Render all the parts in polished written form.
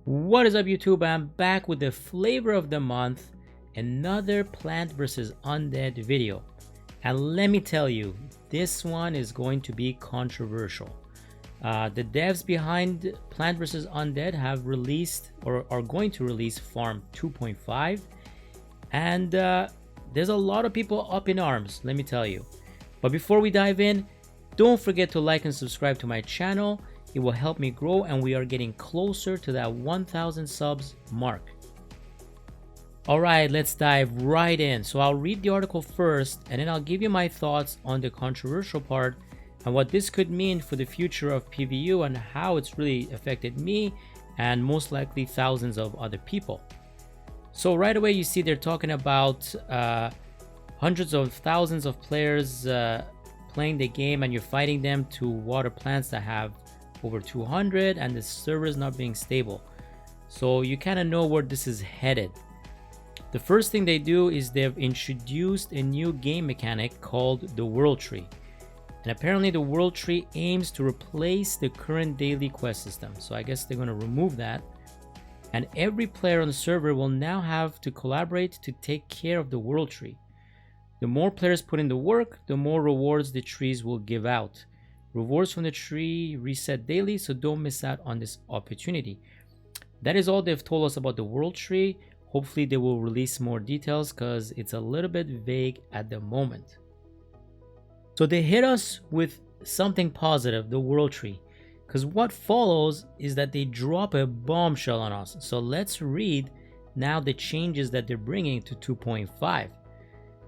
What is up, YouTube? I'm back with the flavor of the month, another Plant vs Undead video. And let me tell you, this one is going to be controversial. The devs behind Plant vs Undead have released or are going to release Farm 2.5, and there's a lot of people up in arms, let me tell you. But before we dive in, don't forget to like and subscribe to my channel. It will help me grow, and we are getting closer to that 1,000 subs mark. Alright, let's dive right in. So I'll read the article first, and then I'll give you my thoughts on the controversial part and what this could mean for the future of PvU and how it's really affected me and most likely thousands of other people. So right away you see they're talking about hundreds of thousands of players playing the game, and you're fighting them to water plants that have over 200, and the server is not being stable. So you kind of know where this is headed. The first thing they do is they've introduced a new game mechanic called the World Tree. And apparently the World Tree aims to replace the current daily quest system. So I guess they're going to remove that. And every player on the server will now have to collaborate to take care of the World Tree. The more players put in the work, the more rewards the trees will give out. Rewards from the tree reset daily, so don't miss out on this opportunity. That is all they've told us about the World Tree. Hopefully they will release more details because it's a little bit vague at the moment. So they hit us with something positive, the World Tree, because what follows is that they drop a bombshell on us. So let's read now the changes that they're bringing to 2.5.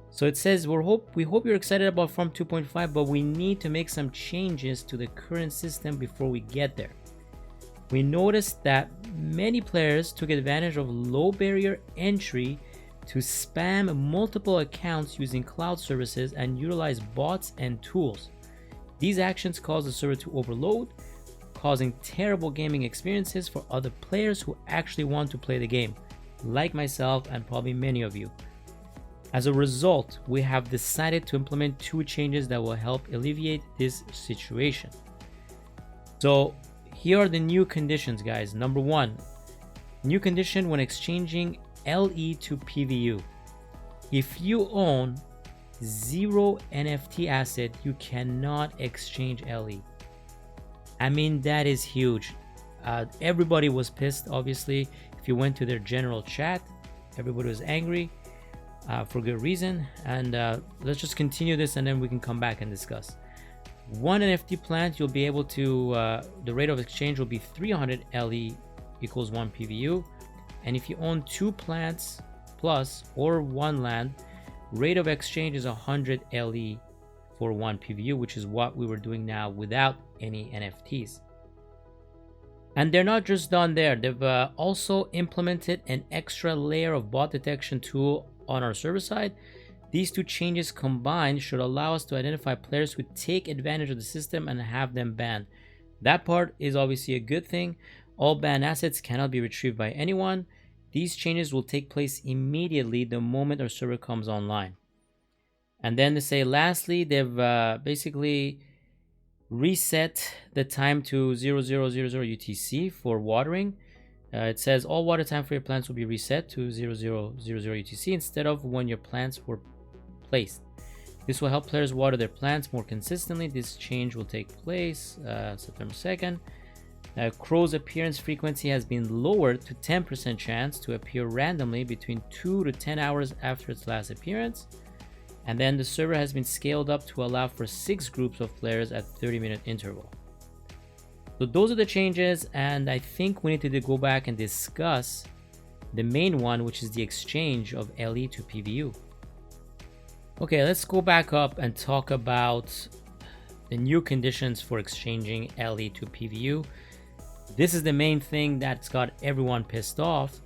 So it says, we hope you're excited about Farm 2.5, but we need to make some changes to the current system before we get there. We noticed that many players took advantage of low barrier entry to spam multiple accounts using cloud services and utilize bots and tools. These actions cause the server to overload, causing terrible gaming experiences for other players who actually want to play the game, like myself and probably many of you. As a result, we have decided to implement two changes that will help alleviate this situation. So here are the new conditions, guys. Number one, new condition when exchanging LE to PVU. If you own 0 NFT asset, you cannot exchange LE. I mean, that is huge. Everybody was pissed, obviously. If you went to their general chat, everybody was angry. For good reason, and let's just continue this and then we can come back and discuss. One NFT plant, you'll be able to the rate of exchange will be 300 LE equals 1 PVU, and if you own 2 plants plus or 1 land, rate of exchange is 100 LE for 1 PVU, which is what we were doing now without any NFTs. And they're not just done there, they've also implemented an extra layer of bot detection tool on our server side. These two changes combined should allow us to identify players who take advantage of the system and have them banned. That part is obviously a good thing. All banned assets cannot be retrieved by anyone. These changes will take place immediately the moment our server comes online. And then to say lastly, they've basically reset the time to 0000 UTC for watering. It says all water time for your plants will be reset to 0000 UTC instead of when your plants were placed. This will help players water their plants more consistently. This change will take place September 2nd. Crow's appearance frequency has been lowered to 10% chance to appear randomly between 2 to 10 hours after its last appearance. And then the server has been scaled up to allow for 6 groups of players at 30-minute interval. So those are the changes, and I think we need to go back and discuss the main one, which is the exchange of LE to PVU. Okay, let's go back up and talk about the new conditions for exchanging LE to PVU. This is the main thing that's got everyone pissed off,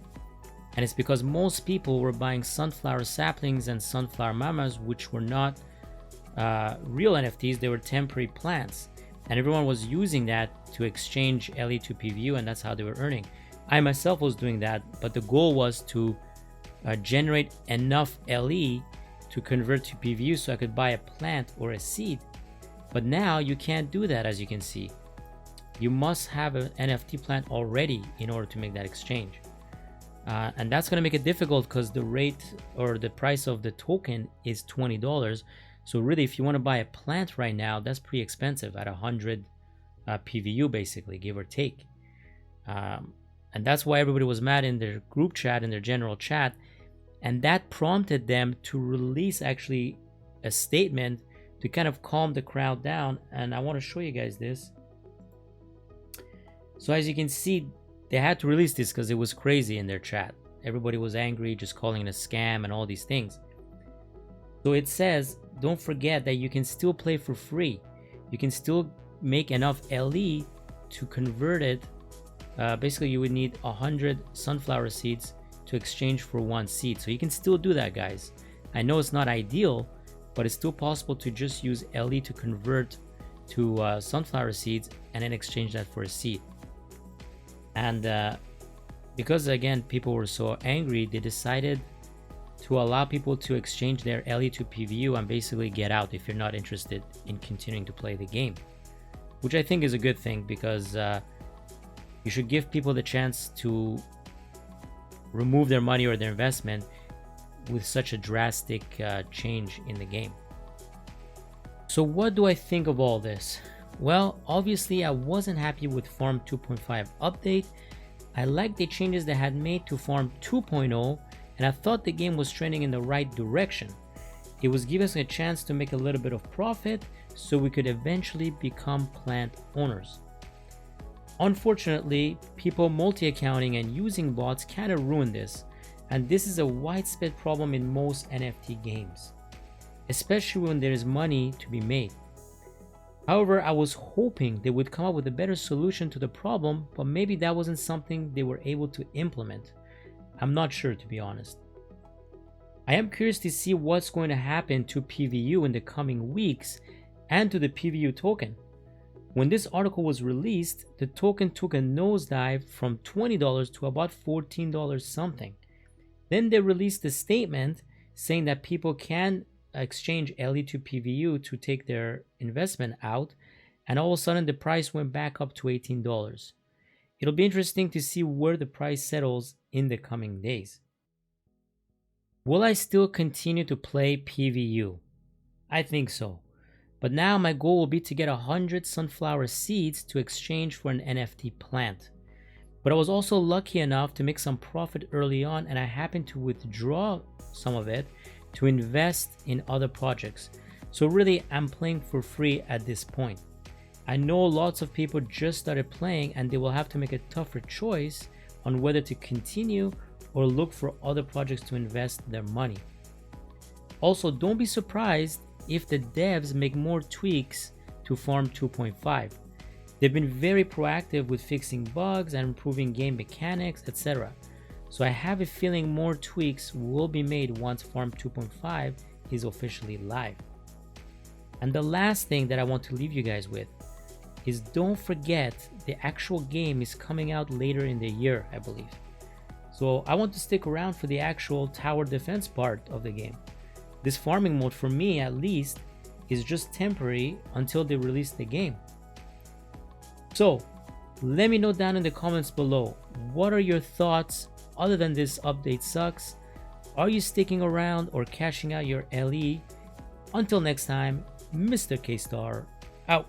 and it's because most people were buying sunflower saplings and sunflower mamas, which were not real NFTs, they were temporary plants. And everyone was using that to exchange LE to PVU, and that's how they were earning. I myself was doing that, but the goal was to generate enough LE to convert to PVU so I could buy a plant or a seed. But now you can't do that, as you can see. you must have an NFT plant already in order to make that exchange. And that's going to make it difficult because the rate or the price of the token is $20. So really, if you want to buy a plant right now, that's pretty expensive at 100 PVU, basically, give or take. And that's why everybody was mad in their group chat, in their general chat. And that prompted them to release actually a statement to kind of calm the crowd down. And I want to show you guys this. So as you can see, they had to release this because it was crazy in their chat. Everybody was angry, just calling it a scam and all these things. So it says, don't forget that you can still play for free. You can still make enough LE to convert it. Basically, you would need 100 sunflower seeds to exchange for 1 seed. So you can still do that, guys. I know it's not ideal, but it's still possible to just use LE to convert to sunflower seeds and then exchange that for a seed. And because, again, people were so angry, they decided to allow people to exchange their LE to PVU and basically get out if you're not interested in continuing to play the game. Which I think is a good thing, because you should give people the chance to remove their money or their investment with such a drastic change in the game. So what do I think of all this? Well, obviously I wasn't happy with Farm 2.5 update. I liked the changes they had made to Farm 2.0, and I thought the game was trending in the right direction. It was giving us a chance to make a little bit of profit so we could eventually become plant owners. Unfortunately, people multi-accounting and using bots kind of ruined this, and this is a widespread problem in most NFT games, especially when there is money to be made. However, I was hoping they would come up with a better solution to the problem, but maybe that wasn't something they were able to implement. I'm not sure, to be honest. I am curious to see what's going to happen to PVU in the coming weeks and to the PVU token. When this article was released, the token took a nosedive from $20 to about $14 something. Then they released a statement saying that people can exchange LE to PVU to take their investment out, and all of a sudden the price went back up to $18. It'll be interesting to see where the price settles in the coming days. Will I still continue to play PVU? I think so. But now my goal will be to get 100 sunflower seeds to exchange for an NFT plant. But I was also lucky enough to make some profit early on, and I happened to withdraw some of it to invest in other projects. So really, I'm playing for free at this point. I know lots of people just started playing and they will have to make a tougher choice on whether to continue or look for other projects to invest their money. Also, don't be surprised if the devs make more tweaks to Farm 2.5. They've been very proactive with fixing bugs and improving game mechanics, etc. So I have a feeling more tweaks will be made once Farm 2.5 is officially live. And the last thing that I want to leave you guys with is, don't forget the actual game is coming out later in the year, I believe. So I want to stick around for the actual tower defense part of the game. This farming mode, for me at least, is just temporary until they release the game. So let me know down in the comments below, what are your thoughts other than this update sucks? Are you sticking around or cashing out your LE? Until next time, Mr. K-Star out.